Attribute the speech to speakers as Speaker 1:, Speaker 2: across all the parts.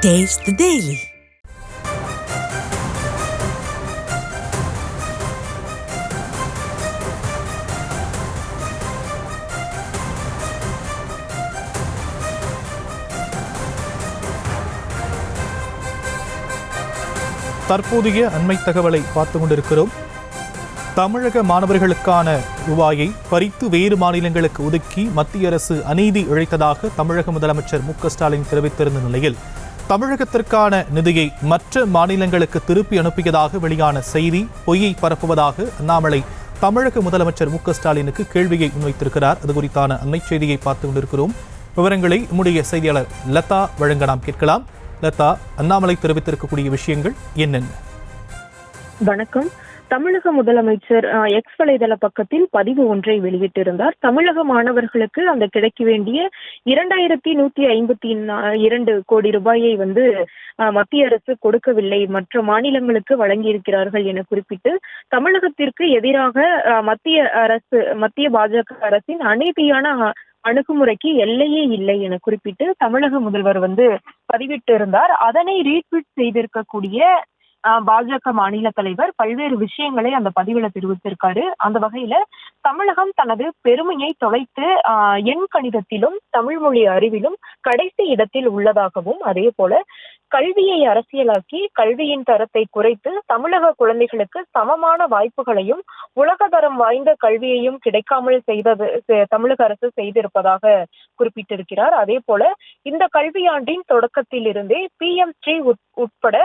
Speaker 1: Taste the Daily.
Speaker 2: தற்போதைய அண்மை தகவலை பார்த்து கொண்டிருக்கிறோம். தமிழக மாணவர்களுக்கான ரூபாயை பறித்து வேறு மாநிலங்களுக்கு ஒதுக்கி மத்திய அரசு அநீதி இழைத்ததாக தமிழக முதலமைச்சர் மு.க.ஸ்டாலின் தெரிவித்திருந்த நிலையில் தமிழகத்திற்கான நிதியை மற்ற மாநிலங்களுக்கு திருப்பி அனுப்பியதாக வெளியான செய்தி பொய்யை பரப்புவதாக அண்ணாமலை தமிழக முதலமைச்சர் மு.க.ஸ்டாலினுக்கு கேள்வியை முன்வைத்திருக்கிறார். அது குறித்தான அண்மை செய்தியை பார்த்து கொண்டிருக்கிறோம். விவரங்களை நம்முடைய செய்தியாளர் லதா வழங்க நாம் கேட்கலாம். லதா, அண்ணாமலை தெரிவித்திருக்கக்கூடிய விஷயங்கள் என்னென்ன?
Speaker 3: வணக்கம். தமிழக முதலமைச்சர் எக்ஸ் வலைதள பக்கத்தில் பதிவு ஒன்றை வெளியிட்டிருந்தார். தமிழக மாணவர்களுக்கு அந்த கிடைக்க வேண்டிய 2152 கோடி ரூபாயை மத்திய அரசு கொடுக்கவில்லை, மற்ற மாநிலங்களுக்கு வழங்கியிருக்கிறார்கள் என குறிப்பிட்டு தமிழகத்திற்கு எதிராக மத்திய பாஜக அரசின் அநீதியான அணுகுமுறைக்கு எல்லையே இல்லை என குறிப்பிட்டு தமிழக முதல்வர் பதிவிட்டிருந்தார். அதனை ரீட்வீட் செய்திருக்கக்கூடிய பாஜக மாநில தலைவர் பல்வேறு விஷயங்களை அந்த பதிவுல தெரிவித்திருக்காரு. அந்த வகையில தமிழகம் தனது பெருமையை தொலைத்து எண் கணிதத்திலும் தமிழ் மொழி அறிவிலும் கடைசி இடத்தில் உள்ளதாகவும், அதே போல கல்வியை அரசியலாக்கி கல்வியின் தரத்தை குறைத்து தமிழக குழந்தைகளுக்கு சமமான வாய்ப்புகளையும் உலகதரம் வாய்ந்த கல்வியையும் கிடைக்காமல் தமிழக அரசு செய்திருப்பதாக குறிப்பிட்டிருக்கிறார். அதே போல இந்த கல்வியாண்டின் தொடக்கத்தில் இருந்தே PM-ஸ்ரீ உட்பட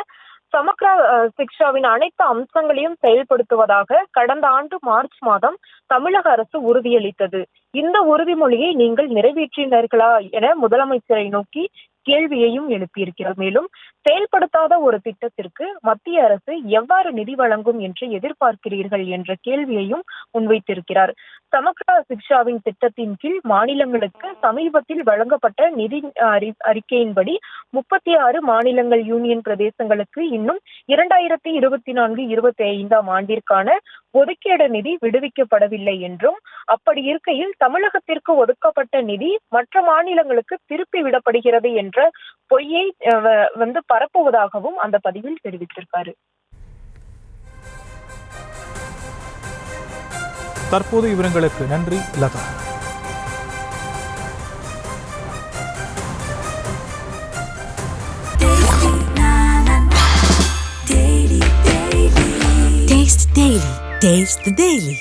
Speaker 3: சமக்ரா சிக்ஷாவின் அனைத்து அம்சங்களையும் செயல்படுத்துவதாக கடந்த ஆண்டு மார்ச் மாதம் தமிழக அரசு உறுதியளித்தது. இந்த உறுதிமொழியை நீங்கள் நிறைவேற்றினீர்களா என முதலமைச்சரை நோக்கி கேள்வியையும் எழுப்பியிருக்கிறார். மேலும் செயல்படுத்தாத ஒரு திட்டத்திற்கு மத்திய அரசு எவ்வாறு நிதி வழங்கும் என்று எதிர்பார்க்கிறீர்கள் என்ற கேள்வியையும் முன்வைத்திருக்கிறார். சமக்ரா சிக்ஷாவின் திட்டத்தின் கீழ் மாநிலங்களுக்கு சமீபத்தில் வழங்கப்பட்ட நிதி அறிக்கையின்படி 36 மாநிலங்கள் யூனியன் பிரதேசங்களுக்கு இன்னும் 2024-25 ஆண்டிற்கான ஒதுக்கீடு நிதி விடுவிக்கப்படவில்லை என்றும், அப்படி இருக்கையில் தமிழகத்திற்கு ஒதுக்கப்பட்ட நிதி மற்ற மாநிலங்களுக்கு திருப்பி விடப்படுகிறது என்ற பொய்யை பரப்புவதாகவும் அந்த பதிவில் தெரிவித்திருக்காரு.
Speaker 2: தற்போது விவரங்களுக்கு நன்றி லதா.
Speaker 1: Taste the Daily.